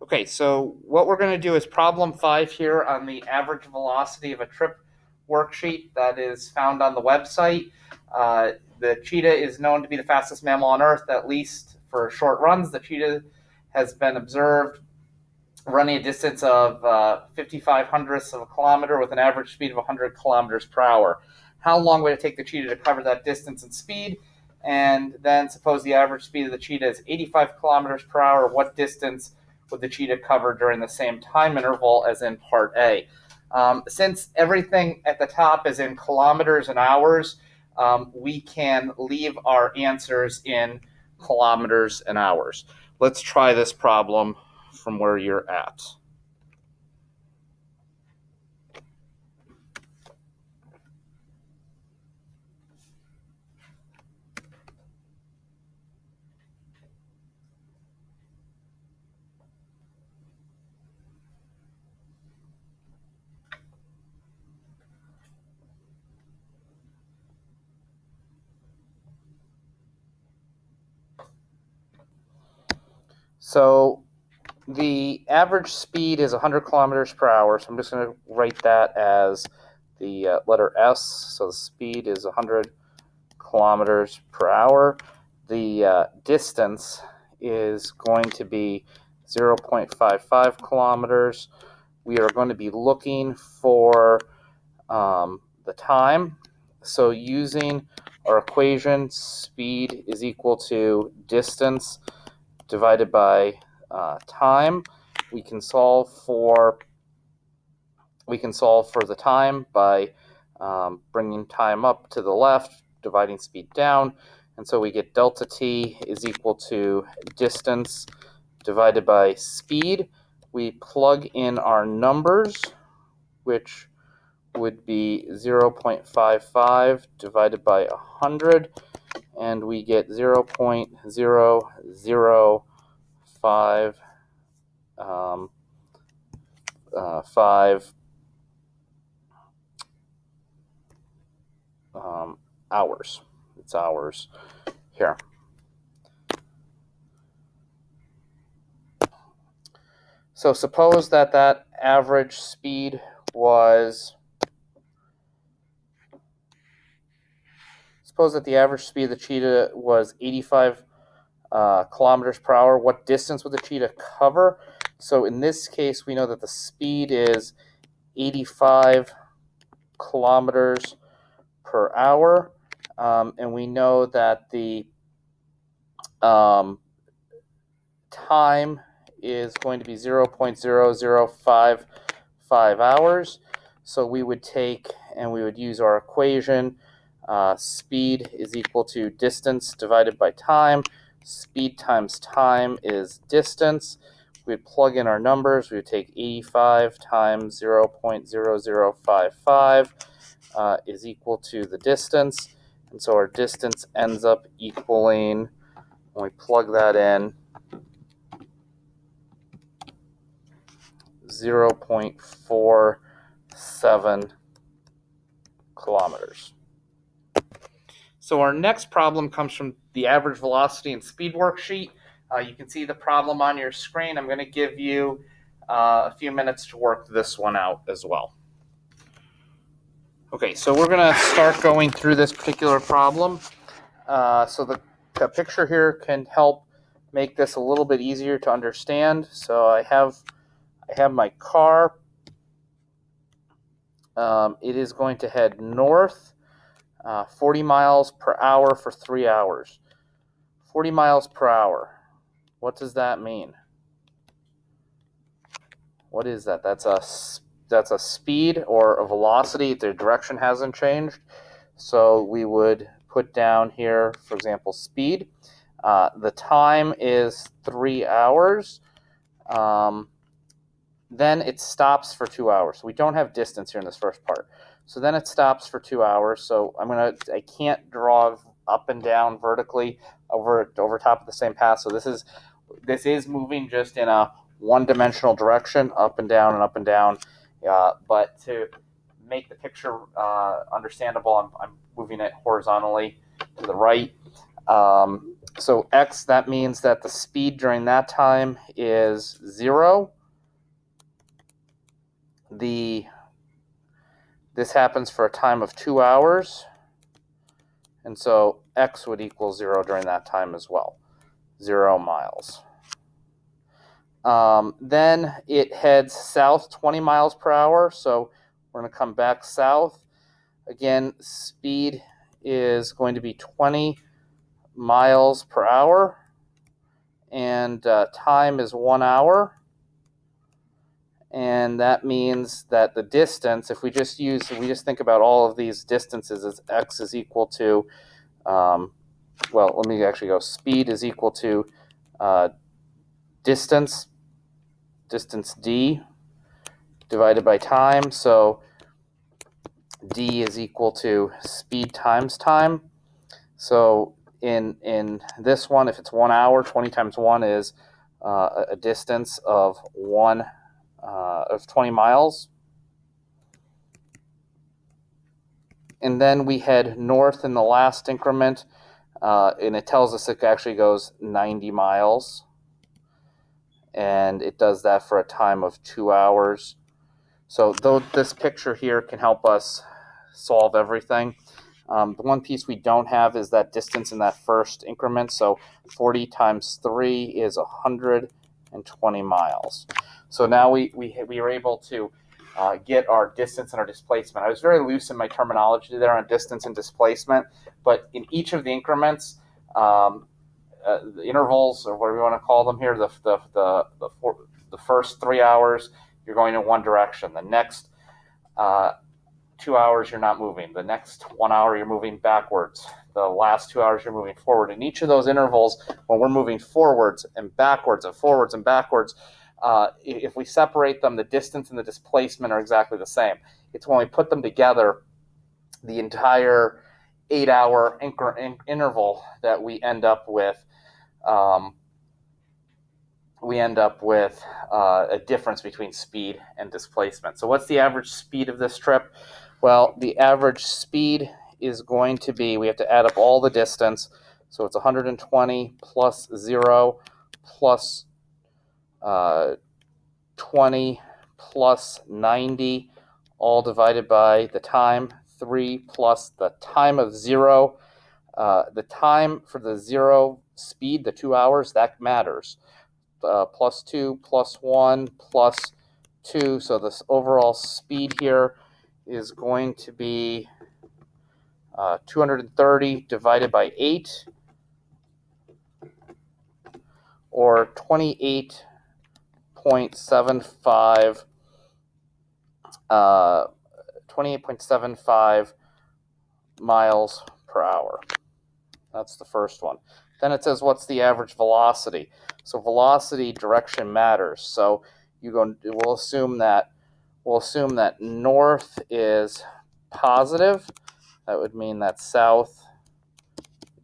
Okay, so what we're going to do is problem 5 here on the average velocity of a trip worksheet that is found on the website. The cheetah is known to be the fastest mammal on Earth, at least for short runs. The cheetah has been observed running a distance of 55 hundredths of a kilometer with an average speed of 100 kilometers per hour. How long would it take the cheetah to cover that distance and speed? And then suppose the average speed of the cheetah is 85 kilometers per hour. What distance would the cheetah cover during the same time interval as in part A? Since everything at the top is in kilometers and hours, we can leave our answers in kilometers and hours. Let's try this problem from where you're at. So the average speed is 100 kilometers per hour. So I'm just going to write that as the letter S. So the speed is 100 kilometers per hour. The distance is going to be 0.55 kilometers. We are going to be looking for the time. So using our equation, speed is equal to distance divided by time. We can solve for the time by bringing time up to the left, dividing speed down, and so we get delta t is equal to distance divided by speed. We plug in our numbers, which would be 0.55 divided by 100, and we get 0.005 hours. It's hours here. So suppose that average speed was, the average speed of the cheetah was 85 kilometers per hour. What distance would the cheetah cover? So in this case, we know that the speed is 85 kilometers per hour, and we know that the time is going to be 0.0055 hours. So we would take and we would use our equation. Speed is equal to distance divided by time. Speed times time is distance. We would plug in our numbers. We would take 85 times 0.0055 is equal to the distance. And so our distance ends up equaling, when we plug that in, 0.47 kilometers. So our next problem comes from the average velocity and speed worksheet. You can see the problem on your screen. I'm going to give you a few minutes to work this one out as well. Okay, so we're going to start going through this particular problem. So the picture here can help make this a little bit easier to understand. So I have my car. It is going to head north, 40 miles per hour for 3 hours. 40 miles per hour. What does that mean? What is that? That's a speed or a velocity. The direction hasn't changed. So we would put down here, for example, speed. The time is 3 hours. Then it stops for 2 hours. So we don't have distance here in this first part. So then it stops for 2 hours. So I can't draw up and down vertically over top of the same path. So this is moving just in a one-dimensional direction, up and down and up and down. But to make the picture understandable, I'm moving it horizontally to the right. So x, that means that the speed during that time is 0. This happens for a time of 2 hours, and so x would equal 0 during that time as well, 0 miles. Then it heads south 20 miles per hour, so we're going to come back south. Again, speed is going to be 20 miles per hour, and time is 1 hour. And that means that the distance, if we just think about all of these distances as x is equal to, let me actually go, speed is equal to distance d divided by time. So d is equal to speed times time. So in this one, if it's 1 hour, 20 times 1 is a distance of 20 miles. And then we head north in the last increment, and it tells us it actually goes 90 miles. And it does that for a time of 2 hours. So this picture here can help us solve everything. The one piece we don't have is that distance in that first increment. So 40 times 3 is 120 miles. So now we are able to get our distance and our displacement. I was very loose in my terminology there on distance and displacement, but in each of the increments, the intervals, or whatever you want to call them here, the first 3 hours, you're going in one direction. The next 2 hours, you're not moving. The next 1 hour, you're moving backwards. The last 2 hours, you're moving forward. In each of those intervals, when we're moving forwards and backwards and forwards and backwards, if we separate them, the distance and the displacement are exactly the same. It's when we put them together, the entire 8-hour interval, that we end up with a difference between speed and displacement. So what's the average speed of this trip? Well, the average speed is going to be, we have to add up all the distance, so it's 120 plus 0 plus 20 plus 90, all divided by the time, 3 plus the time of 0. The time for the 0 speed, the 2 hours, that matters. Plus 2 plus 1 plus 2. So this overall speed here is going to be 230 divided by 8, or 28.75 miles per hour. That's the first one. Then it says, what's the average velocity? So velocity, direction matters. So we'll assume that north is positive. That would mean that south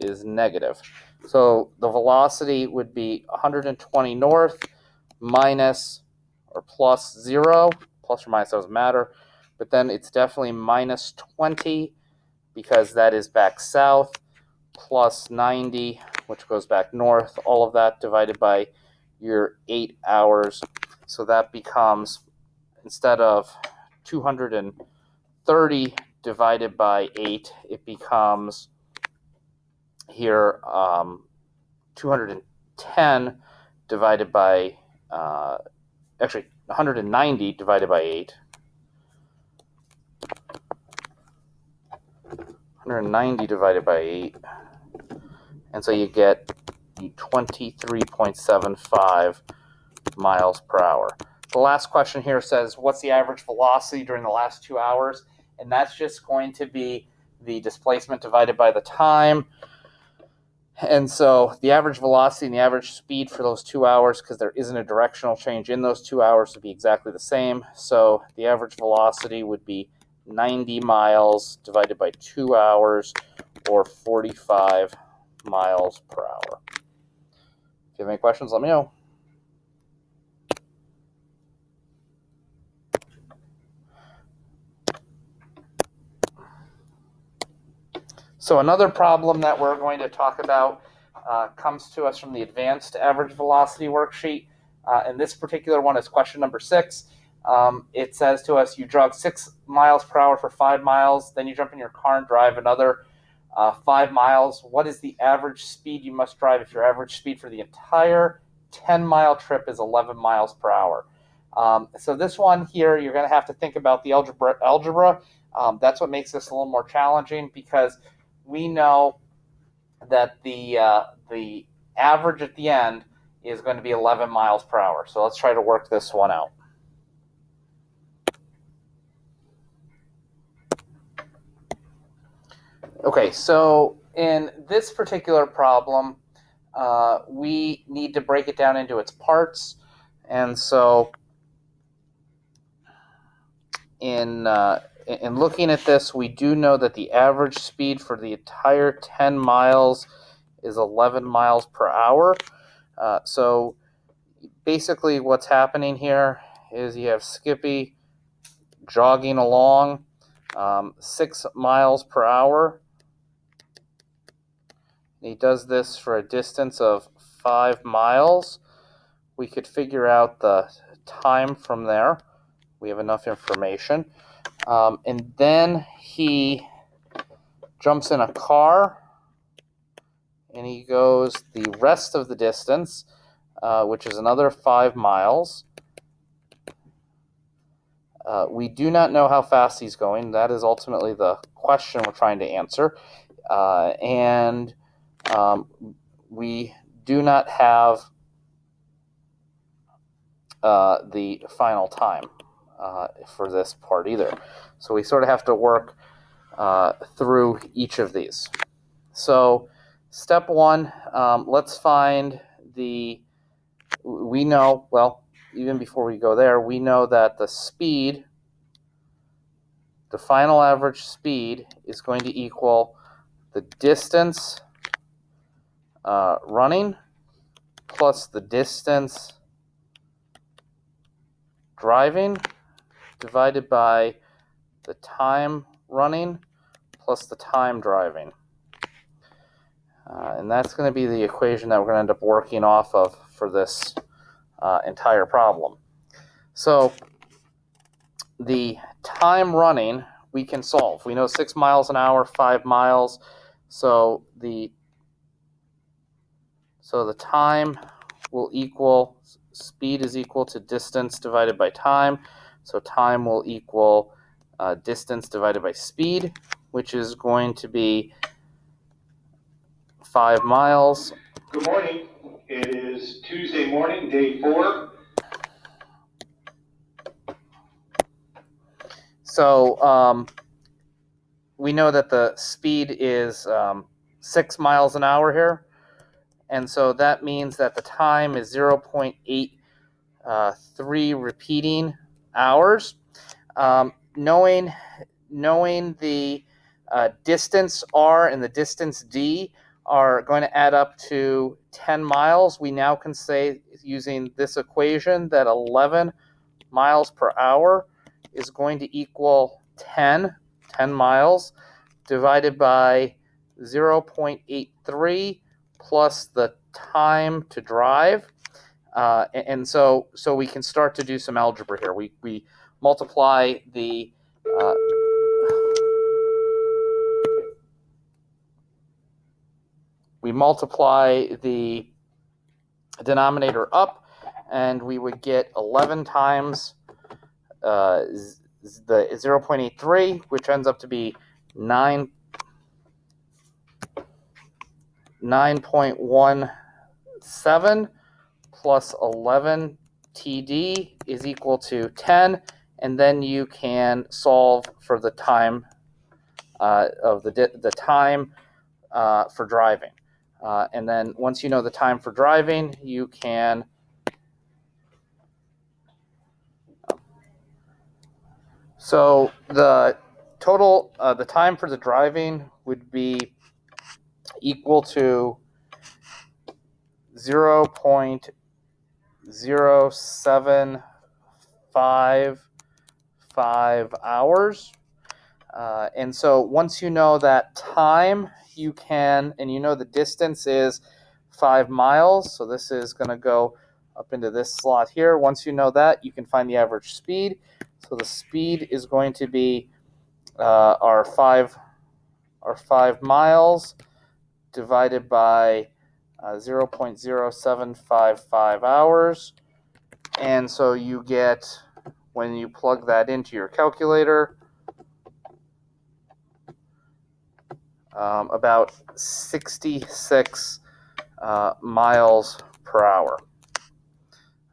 is negative. So the velocity would be 120 north minus or plus 0. Plus or minus doesn't matter. But then it's definitely minus 20 because that is back south, plus 90, which goes back north. All of that divided by your 8 hours. So that becomes, instead of 230 divided by 8, it becomes here 210 divided by, actually 190 divided by 8. 190 divided by 8. And so you get 23.75 miles per hour. The last question here says, what's the average velocity during the last 2 hours? And that's just going to be the displacement divided by the time. And so the average velocity and the average speed for those 2 hours, because there isn't a directional change in those 2 hours, would be exactly the same. So the average velocity would be 90 miles divided by 2 hours, or 45 miles per hour. If you have any questions, let me know. So another problem that we're going to talk about comes to us from the advanced average velocity worksheet. And this particular one is question number 6. It says to us, you jog 6 miles per hour for 5 miles, then you jump in your car and drive another 5 miles. What is the average speed you must drive if your average speed for the entire 10-mile trip is 11 miles per hour? So this one here, you're going to have to think about the algebra. That's what makes this a little more challenging, because we know that the average at the end is going to be 11 miles per hour. So let's try to work this one out. Okay, so in this particular problem, we need to break it down into its parts. And so in looking at this, we do know that the average speed for the entire 10 miles is 11 miles per hour. So basically what's happening here is you have Skippy jogging along 6 miles per hour. He does this for a distance of 5 miles. We could figure out the time from there. We have enough information. And then he jumps in a car and he goes the rest of the distance, which is another 5 miles. We do not know how fast he's going. That is ultimately the question we're trying to answer. And we do not have the final time for this part either. So we sort of have to work through each of these. So step 1, let's find we know, well, even before we go there, we know that the speed, the final average speed, is going to equal the distance running plus the distance driving divided by the time running plus the time driving. And that's going to be the equation that we're going to end up working off of for this entire problem. So the time running we can solve. We know 6 miles an hour, 5 miles. So the time will equal, speed is equal to distance divided by time. So time will equal distance divided by speed, which is going to be 5 miles. Good morning. It is Tuesday morning, day 4. So we know that the speed is 6 miles an hour here. And so that means that the time is 0.83 repeating hours. Knowing the distance r and the distance d are going to add up to 10 miles, we now can say, using this equation, that 11 miles per hour is going to equal 10 miles divided by 0.83 plus the time to drive. And so we can start to do some algebra here. We multiply the denominator up, and we would get 11 times the 0.83, which ends up to be 9.17 plus 11 TD is equal to 10, and then you can solve for the time of the time for driving. And then once you know the time for driving, you can so the total the time for the driving would be equal to 0.0755 hours. And so once you know that time, you can, and you know the distance is 5 miles. So this is going to go up into this slot here. Once you know that, you can find the average speed. So the speed is going to be our 5 miles divided by 0.0755 hours. And so you get, when you plug that into your calculator, about 66 miles per hour.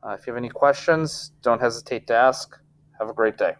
If you have any questions, don't hesitate to ask. Have a great day.